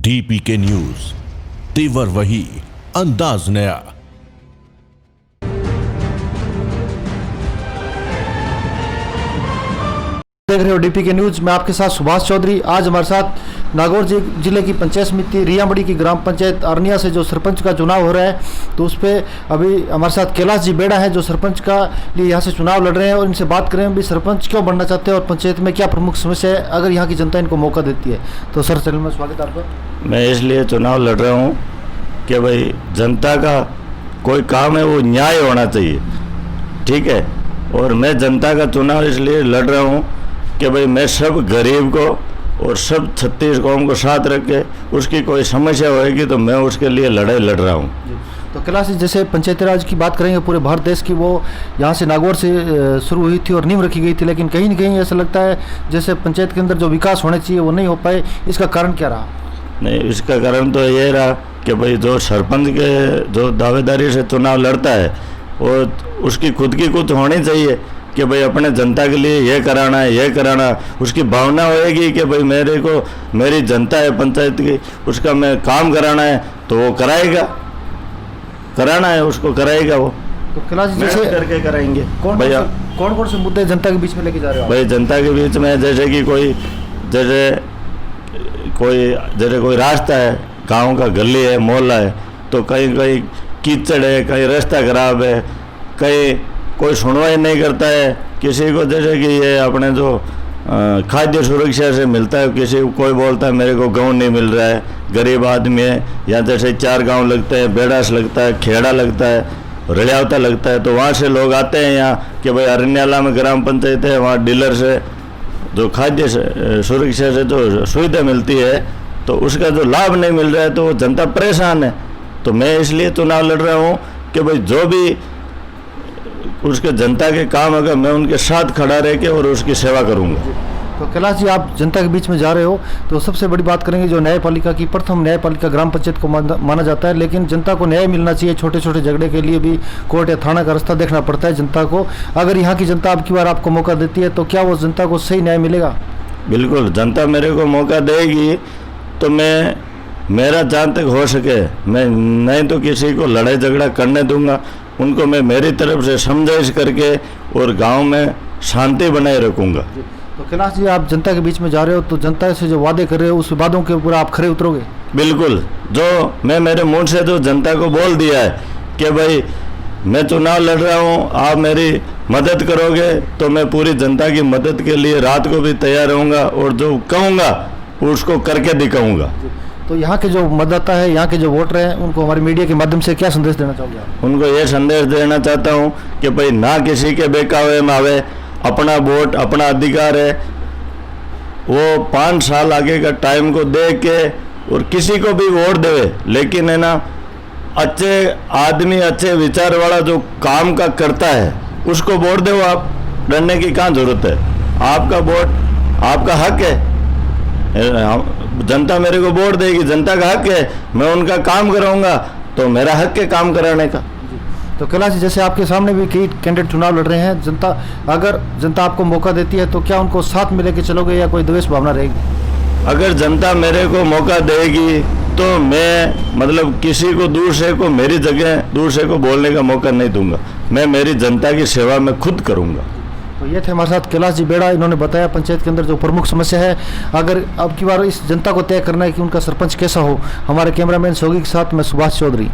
DPK news, तेवर वही, अंदाज नया। देख रहे हो DPK न्यूज। मैं आपके साथ सुभाष चौधरी। आज हमारे साथ नागौर जिले की पंचायत समिति रियाबड़ी की ग्राम पंचायत अरनिया से जो सरपंच का चुनाव हो रहा है, तो उस पर अभी हमारे साथ कैलाश जी बेड़ा है जो सरपंच का लिए यहाँ से चुनाव लड़ रहे हैं, और इनसे बात करें भी सरपंच क्यों बनना चाहते हैं और पंचायत में क्या प्रमुख समस्या है अगर यहाँ की जनता इनको मौका देती है। तो सर चैनल में स्वागत है आपका। मैं इसलिए चुनाव लड़ रहा हूँ कि भाई जनता का कोई काम है वो न्याय होना चाहिए, ठीक है। और मैं जनता का चुनाव इसलिए लड़ रहा हूँ कि भाई मैं सब गरीब को और सब 36 कौम को साथ रख के उसकी कोई समस्या होएगी तो मैं उसके लिए लड़ाई लड़ रहा हूँ। तो कैलाश जी, जैसे पंचायती राज की बात करेंगे पूरे भारत देश की, वो यहाँ से नागौर से शुरू हुई थी और नींव रखी गई थी, लेकिन कहीं न कहीं ऐसा लगता है जैसे पंचायत के अंदर जो विकास होना चाहिए वो नहीं हो पाए। इसका कारण क्या रहा? नहीं, इसका कारण तो ये रहा कि भाई जो सरपंच के जो दावेदारी से चुनाव लड़ता है वो उसकी खुद की कुछ होनी चाहिए कि भाई अपने जनता के लिए ये कराना है, ये कराना। उसकी भावना होएगी कि भाई मेरे को मेरी जनता है पंचायत की, उसका मैं काम कराना है तो वो कराएगा, कराना है उसको कराएगा वो। तो कैलाश जी, जैसे करके कराएंगे। भैया कौन कौन से मुद्दे जनता के बीच में लेके जा रहे हो? भाई जनता के बीच में जैसे कि कोई रास्ता है, गांव का गली है, मोहल्ला है, तो कहीं कहीं कीचड़ है, कहीं रास्ता खराब है, कहीं कोई सुनवाई नहीं करता है किसी को। जैसे कि ये अपने जो खाद्य सुरक्षा से मिलता है, किसी को कोई बोलता है मेरे को गाँव नहीं मिल रहा है, गरीब आदमी है, या जैसे 4 गांव लगते हैं, बेड़ास लगता है, खेड़ा लगता है, रड़ियावता लगता है, तो वहाँ से लोग आते हैं यहाँ कि भाई अरनियाला में ग्राम पंचायत है, वहाँ डीलर से जो खाद्य सुरक्षा से जो सुविधा मिलती है तो उसका जो लाभ नहीं मिल रहा है तो वो जनता परेशान है। तो मैं इसलिए चुनाव लड़ रहा हूँ कि भाई जो भी उसके जनता के काम होगा मैं उनके साथ खड़ा रह के और उसकी सेवा करूँगा। तो कैलाश जी, आप जनता के बीच में जा रहे हो तो सबसे बड़ी बात करेंगे जो न्यायपालिका की प्रथम न्यायपालिका ग्राम पंचायत को माना जाता है, लेकिन जनता को न्याय मिलना चाहिए। छोटे छोटे झगड़े के लिए भी कोर्ट या थाना का रास्ता देखना पड़ता है जनता को। अगर यहाँ की जनता अब की बार आपको मौका देती है तो क्या वो जनता को सही न्याय मिलेगा? बिल्कुल, जनता मेरे को मौका देगी तो मैं मेरा जहाँ तक हो सके मैं नहीं तो किसी को लड़ाई झगड़ा करने दूंगा, उनको मैं मेरी तरफ से समझाइश करके और गांव में शांति बनाए रखूंगा। तो कैलाश जी, आप जनता के बीच में जा रहे हो तो जनता से जो वादे कर रहे हो उस वादों के ऊपर आप खरे उतरोगे? बिल्कुल, जो मैं मेरे मुंह से जो जनता को बोल दिया है कि भाई मैं चुनाव लड़ रहा हूँ, आप मेरी मदद करोगे तो मैं पूरी जनता की मदद के लिए रात को भी तैयार रहूँगा और जो कहूँगा उसको करके दिखाऊँगा। तो यहाँ के जो मतदाता है, यहाँ के जो वोटर हैं, उनको हमारे मीडिया के माध्यम से क्या संदेश देना चाहोगे आप? उनको ये संदेश देना चाहता हूँ कि भाई ना किसी के बेकावे में आवे, अपना वोट अपना अधिकार है, वो 5 साल आगे का टाइम को देख के और किसी को भी वोट देवे, लेकिन है ना अच्छे आदमी अच्छे विचार वाला जो काम का करता है उसको वोट दो। आप डरने की कहाँ जरूरत है? आपका वोट आपका हक है, जनता मेरे को वोट देगी, जनता का हक है, मैं उनका काम कराऊंगा तो मेरा हक है काम कराने का। तो कैलाश जी, जैसे आपके सामने भी कई कैंडिडेट चुनाव लड़ रहे हैं, अगर जनता आपको मौका देती है तो क्या उनको साथ में लेके चलोगे या कोई द्वेष भावना रहेगी? अगर जनता मेरे को मौका देगी तो मैं मतलब किसी को दूसरे को मेरी जगह दूसरे को बोलने का मौका नहीं दूंगा, मैं मेरी जनता की सेवा में खुद करूंगा। तो ये थे हमारे साथ कैलाश जी बेड़ा। इन्होंने बताया पंचायत के अंदर जो प्रमुख समस्या है, अगर अब की बार इस जनता को तय करना है कि उनका सरपंच कैसा हो। हमारे कैमरामैन सोगी के साथ मैं सुभाष चौधरी।